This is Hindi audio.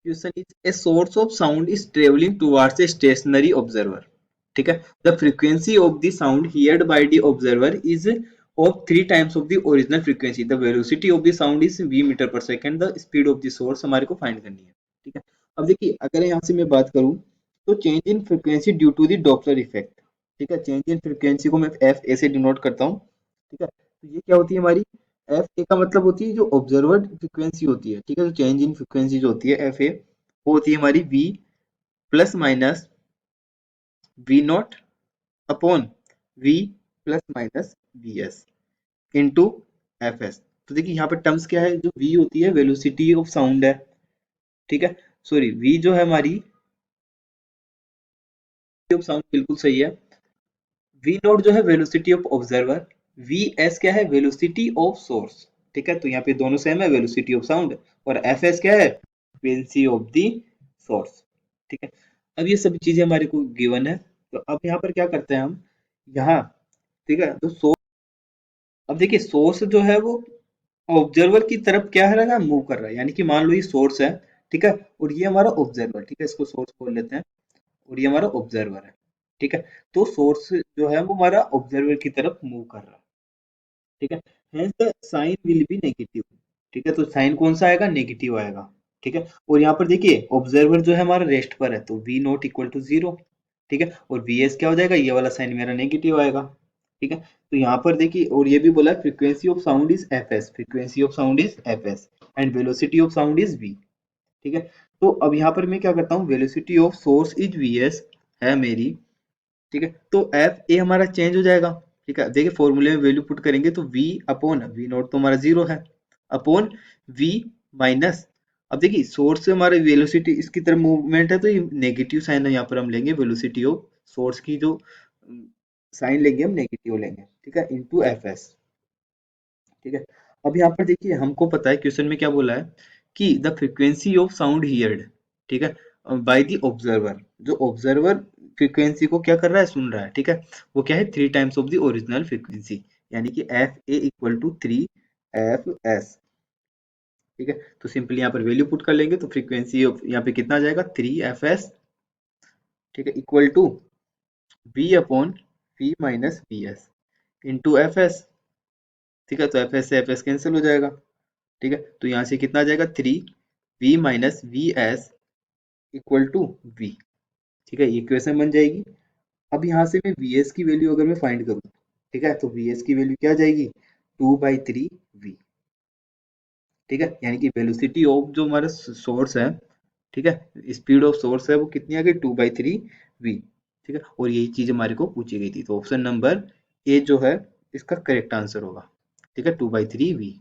Question is a source of sound is travelling towards a stationary observer. ठीक है, the frequency of the sound heard by the observer is of 3 times of the original frequency, the velocity of the sound is v metre per second, the speed of the source हमारे को फाइंड करनी है। ठीक है, अब देखिए अगर यहाँ से मैं बात करूँ तो change in frequency due to the Doppler effect. ठीक है, चेंज इन फ्रीक्वेंसी को मैं एफ ए से डिनोट करता हूँ। ठीक है, तो ये क्या होती है हमारी, एफ ए का मतलब होती है जो ऑब्जर्वर्ड फ्रीक्वेंसी होती है। ठीक है, तो चेंज इन फ्रीक्वेंसी जो होती है एफ ए, वो होती है हमारी v plus minus v naught upon v plus minus v s into f s. तो देखिए यहाँ पर टर्म्स क्या है, जो वी होती है वेलोसिटी ऑफ साउंड है। ठीक है, सॉरी वी जो है हमारी ऑफ साउंड बिल्कुल सही है। वी नॉट जो है velocity of observer, V S क्या है वेलोसिटी ऑफ सोर्स। ठीक है, तो यहाँ पे दोनों सेम है, वेलोसिटी ऑफ साउंड, और एफ एस क्या है फ्रीक्वेंसी ऑफ द सोर्स। ठीक है, अब ये सभी चीजें हमारे को गिवन है, तो अब यहाँ पर क्या करते हैं हम यहाँ। ठीक है, तो सोर्स, अब देखिए सोर्स जो है वो ऑब्जर्वर की तरफ क्या है ना मूव कर रहा है, यानी कि मान लो ये सोर्स है। ठीक है, और ये हमारा ऑब्जर्वर, ठीक है इसको सोर्स बोल लेते हैं, और ये हमारा ऑब्जर्वर है। ठीक है, तो सोर्स जो है वो हमारा ऑब्जर्वर की तरफ मूव कर रहा है। ठीक है, hence the sign will be negative. ठीक है, तो साइन कौन सा आएगा, नेगेटिव आएगा। ठीक है, और यहाँ पर देखिए ऑब्जर्वर जो है हमारा रेस्ट पर है, तो वी नॉट इक्वल टू 0। ठीक है, और वी एस क्या हो जाएगा, ये वाला साइन मेरा नेगेटिव आएगा। ठीक है, तो यहाँ पर देखिए, और ये भी बोला frequency of sound is f s, frequency of sound is f s and velocity of sound is v. ठीक है, तो अब यहाँ पर मैं क्या करता हूँ, velocity of source is V S है मेरी। ठीक है, तो एफ ए हमारा चेंज हो जाएगा। ठीक है, देखिए फॉर्मूले में वैल्यू पुट करेंगे तो वी अपॉन वी नॉट तो हमारा 0 है, अपॉन वी माइनस, अब देखिए सोर्स से हमारे वेलोसिटी इसकी तरफ मूवमेंट है, तो ये नेगेटिव साइन है, यहाँ पर हम लेंगे वेलोसिटी ऑफ सोर्स की जो साइन लेंगे हम नेगेटिव लेंगे। ठीक है, इंटू एफ एस। ठीक है, अब यहाँ पर देखिए हमको पता है क्वेश्चन में क्या बोला है कि the frequency of sound heard. ठीक है, बाय द ऑब्जर्वर, जो ऑब्जर्वर फ्रीक्वेंसी को क्या कर रहा है, सुन रहा है। ठीक है, वो क्या है 3 times of the original frequency, यानी कि f a equal to 3 f s. ठीक है, तो सिंपली यहाँ पर वैल्यू पुट कर लेंगे, तो फ्रीक्वेंसी ऑफ यहाँ पे कितना आ जाएगा 3 एफ एस। ठीक है, equal to v upon v minus v s into f s. ठीक है, तो एफ एस से एफ एस कैंसिल हो जाएगा। ठीक है, तो यहाँ से कितना आ जाएगा 3 v minus v s equal to v. ठीक है, ये इक्वेशन बन जाएगी। अब यहाँ से मैं वी एस की वैल्यू अगर मैं फाइंड करूँ, ठीक है, तो वी एस की वैल्यू क्या आ जाएगी 2/3 वी। ठीक है, यानी कि वेलोसिटी ऑफ जो हमारा सोर्स है, ठीक है स्पीड ऑफ सोर्स है, वो कितनी आ गई 2/3 वी। ठीक है, और यही चीज हमारे को पूछी गई थी, तो ऑप्शन नंबर ए जो है इसका करेक्ट आंसर होगा। ठीक है, 2/3 वी।